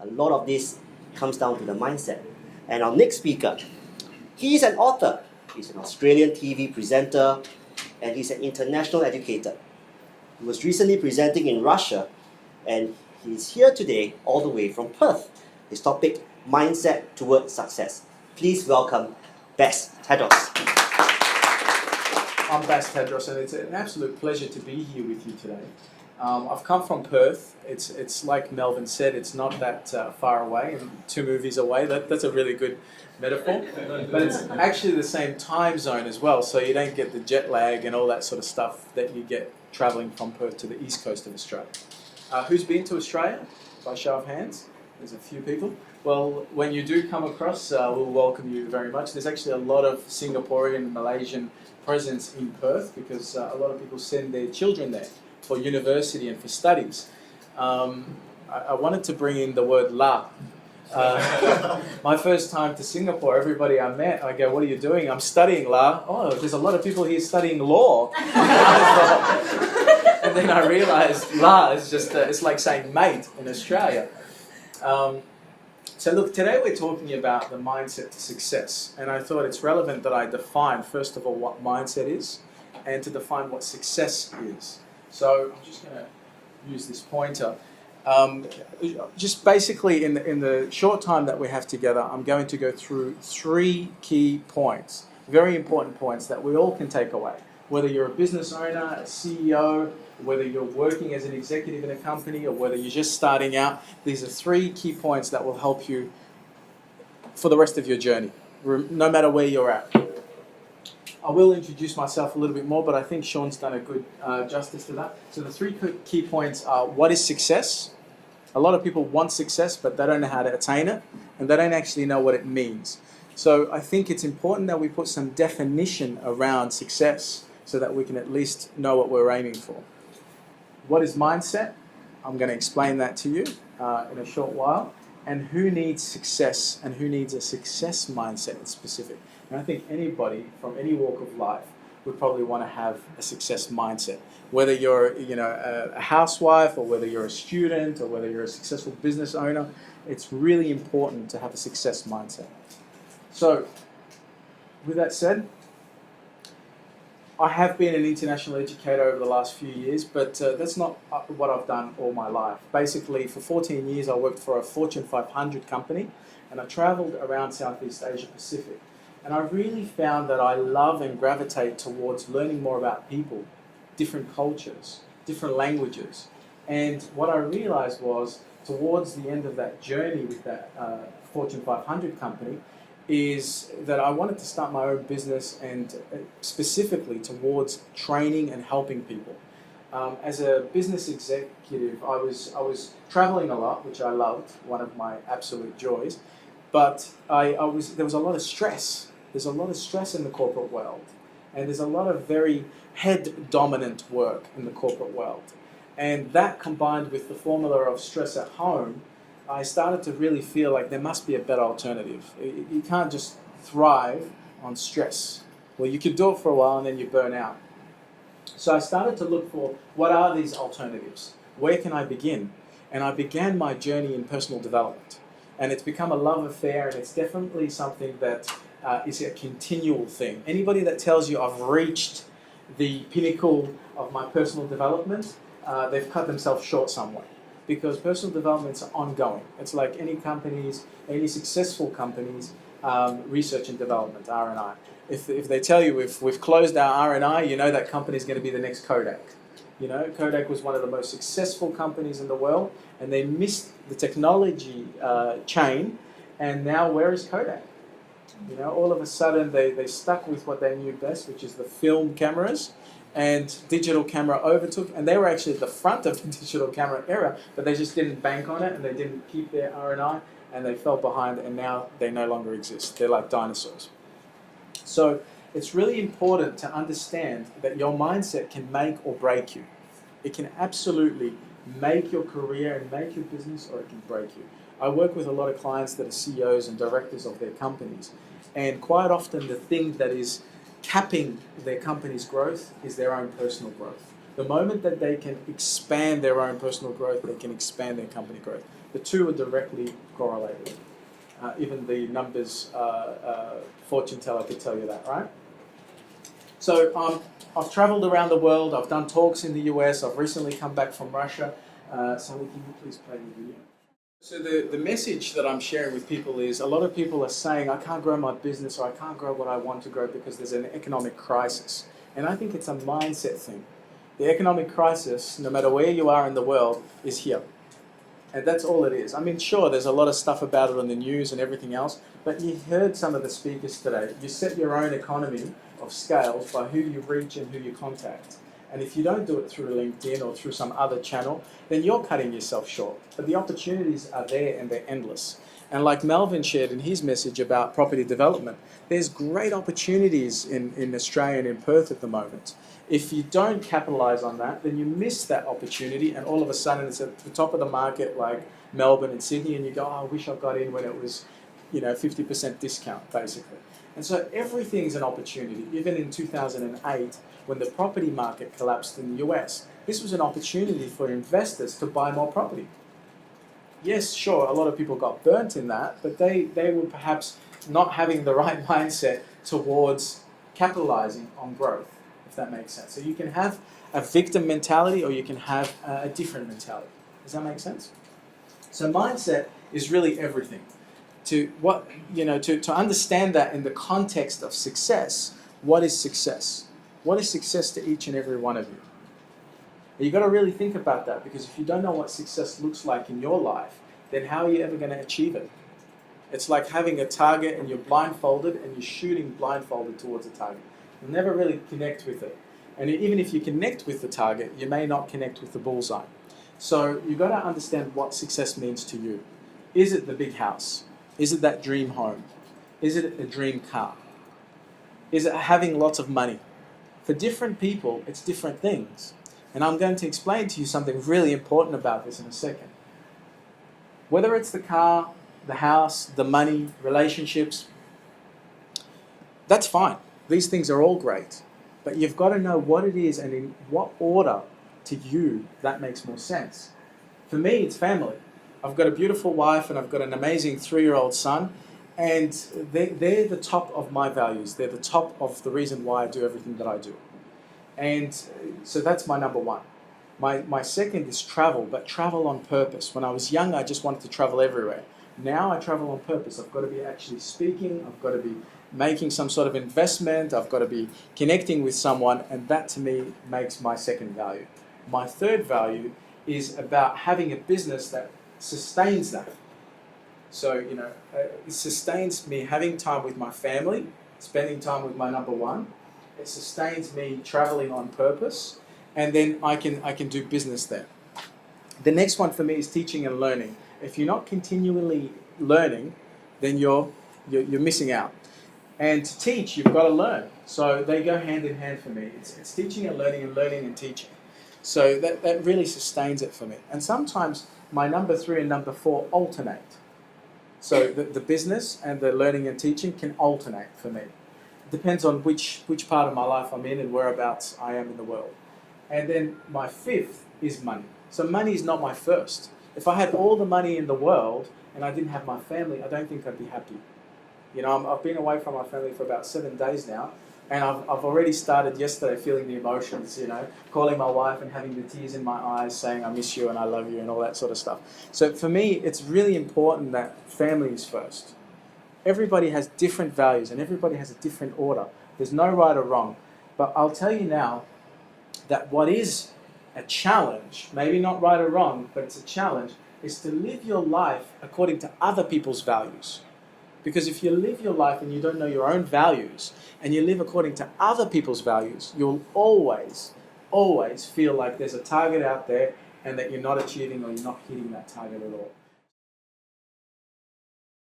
a lot of this comes down to the mindset. And our next speaker, he's an author, he's an Australian TV presenter, and he's an international educator. He was recently presenting in Russia, and he's here today all the way from Perth. His topic, Mindset Towards Success. Please welcome Bas Tadros. I'm Bas Tadros, and it's an absolute pleasure to be here with you today. I've come from Perth. It's like Melvin said, it's not that far away, and 2 movies away. That's a really good metaphor. But it's actually the same time zone as well, so you don't get the jet lag and all that sort of stuff that you get travelling from Perth to the east coast of Australia. Who's been to Australia? By show of hands. There's a few people. Well, when you do come across, we'll welcome you very much. There's actually a lot of Singaporean and Malaysian presence in Perth because a lot of people send their children there for university and for studies. I wanted to bring in the word la. My first time to Singapore, everybody I met, I go, what are you doing? I'm studying la. Oh, there's a lot of people here studying law. And then I realized la is just, it's like saying mate in Australia. So look, today we're talking about the mindset to success. And I thought it's relevant that I define, first of all, what mindset is and to define what success is. So I'm just going to use this pointer. Just basically in the short time that we have together, I'm going to go through 3 key points, very important points that we all can take away. Whether you're a business owner, a CEO, whether you're working as an executive in a company, or whether you're just starting out, these are 3 key points that will help you for the rest of your journey, no matter where you're at. I will introduce myself a little bit more, but I think Sean's done a good justice to that. So the 3 key points are, what is success? A lot of people want success, but they don't know how to attain it, and they don't actually know what it means. So I think it's important that we put some definition around success so that we can at least know what we're aiming for. What is mindset? I'm going to explain that to you in a short while. And who needs success and who needs a success mindset in specific? And I think anybody from any walk of life would probably want to have a success mindset. Whether you're a housewife, or whether you're a student, or whether you're a successful business owner, it's really important to have a success mindset. So, with that said, I have been an international educator over the last few years, but that's not what I've done all my life. Basically, for 14 years, I worked for a Fortune 500 company, and I traveled around Southeast Asia Pacific. And I really found that I love and gravitate towards learning more about people, different cultures, different languages. And what I realized was, towards the end of that journey with that Fortune 500 company, is that I wanted to start my own business, and specifically towards training and helping people. As a business executive, I was traveling a lot, which I loved, one of my absolute joys, but there was a lot of stress. There's a lot of stress in the corporate world, and there's a lot of very head-dominant work in the corporate world. And that, combined with the formula of stress at home, I started to really feel like there must be a better alternative. You can't just thrive on stress. Well, you could do it for a while and then you burn out. So I started to look for, what are these alternatives? Where can I begin? And I began my journey in personal development. And it's become a love affair, and it's definitely something that is a continual thing. Anybody that tells you I've reached the pinnacle of my personal development, they've cut themselves short somewhere. Because personal development is ongoing. It's like any companies, any successful companies, research and development, R&I. If they tell you we've closed our R&I, you know that company is going to be the next Kodak. You know, Kodak was one of the most successful companies in the world, and they missed the technology chain, and now where is Kodak? You know, all of a sudden they stuck with what they knew best, which is the film cameras, and digital camera overtook, and they were actually at the front of the digital camera era, but they just didn't bank on it, and they didn't keep their R&I, and they fell behind, and now they no longer exist. They're like dinosaurs. So it's really important to understand that your mindset can make or break you. It can absolutely make your career and make your business, or it can break you. I work with a lot of clients that are CEOs and directors of their companies, and quite often the thing that is capping their company's growth is their own personal growth. The moment that they can expand their own personal growth, they can expand their company growth. The two are directly correlated. Even the numbers fortune teller could tell you that, right? So I've traveled around the world. I've done talks in the US. I've recently come back from Russia. Sally, can you please play the video? So the message that I'm sharing with people is a lot of people are saying, I can't grow my business or I can't grow what I want to grow because there's an economic crisis. And I think it's a mindset thing. The economic crisis, no matter where you are in the world, is here. And that's all it is. I mean, sure, there's a lot of stuff about it on the news and everything else, but you heard some of the speakers today. You set your own economy of scales by who you reach and who you contact. And if you don't do it through LinkedIn or through some other channel, then you're cutting yourself short. But the opportunities are there and they're endless. And like Melvin shared in his message about property development, there's great opportunities in Australia and in Perth at the moment. If you don't capitalize on that, then you miss that opportunity and all of a sudden it's at the top of the market like Melbourne and Sydney and you go, oh, I wish I got in when it was 50% discount basically. And so everything's an opportunity. Even in 2008, when the property market collapsed in the US, this was an opportunity for investors to buy more property. Yes, sure, a lot of people got burnt in that, but they were perhaps not having the right mindset towards capitalizing on growth, if that makes sense. So you can have a victim mentality or you can have a different mentality. Does that make sense? So mindset is really everything. To understand that in the context of success, what is success? What is success to each and every one of you? You've got to really think about that, because if you don't know what success looks like in your life, then how are you ever going to achieve it? It's like having a target and you're blindfolded and you're shooting blindfolded towards a target. You'll never really connect with it. And even if you connect with the target, you may not connect with the bullseye. So you've got to understand what success means to you. Is it the big house? Is it that dream home? Is it a dream car? Is it having lots of money? For different people, it's different things. And I'm going to explain to you something really important about this in a second. Whether it's the car, the house, the money, relationships, that's fine. These things are all great. But you've got to know what it is and in what order to you that makes more sense. For me, it's family. I've got a beautiful wife and I've got an amazing 3-year-old son, and they're the top of my values. They're the top of the reason why I do everything that I do. And so that's my number one. My second is travel, but travel on purpose. When I was young, I just wanted to travel everywhere. Now I travel on purpose. I've got to be actually speaking. I've got to be making some sort of investment. I've got to be connecting with someone, and that to me makes my second value. My third value is about having a business that sustains that. So, it sustains me having time with my family, spending time with my number one. It sustains me traveling on purpose, and then I can do business there. The next one for me is teaching and learning. If you're not continually learning, then you're missing out. And to teach, you've got to learn. So they go hand in hand for me. It's teaching and learning and teaching. So that really sustains it for me. And sometimes my number 3 and number 4 alternate. So the business and the learning and teaching can alternate for me. It depends on which part of my life I'm in and whereabouts I am in the world. And then my 5th is money. So money is not my first. If I had all the money in the world and I didn't have my family, I don't think I'd be happy. I've been away from my family for about 7 days now, and I've already started yesterday feeling the emotions, calling my wife and having the tears in my eyes, saying I miss you and I love you and all that sort of stuff. So for me, it's really important that family is first. Everybody has different values and everybody has a different order. There's no right or wrong. But I'll tell you now that what is a challenge, maybe not right or wrong, but it's a challenge, is to live your life according to other people's values. Because if you live your life and you don't know your own values, and you live according to other people's values, you'll always feel like there's a target out there and that you're not achieving or you're not hitting that target at all.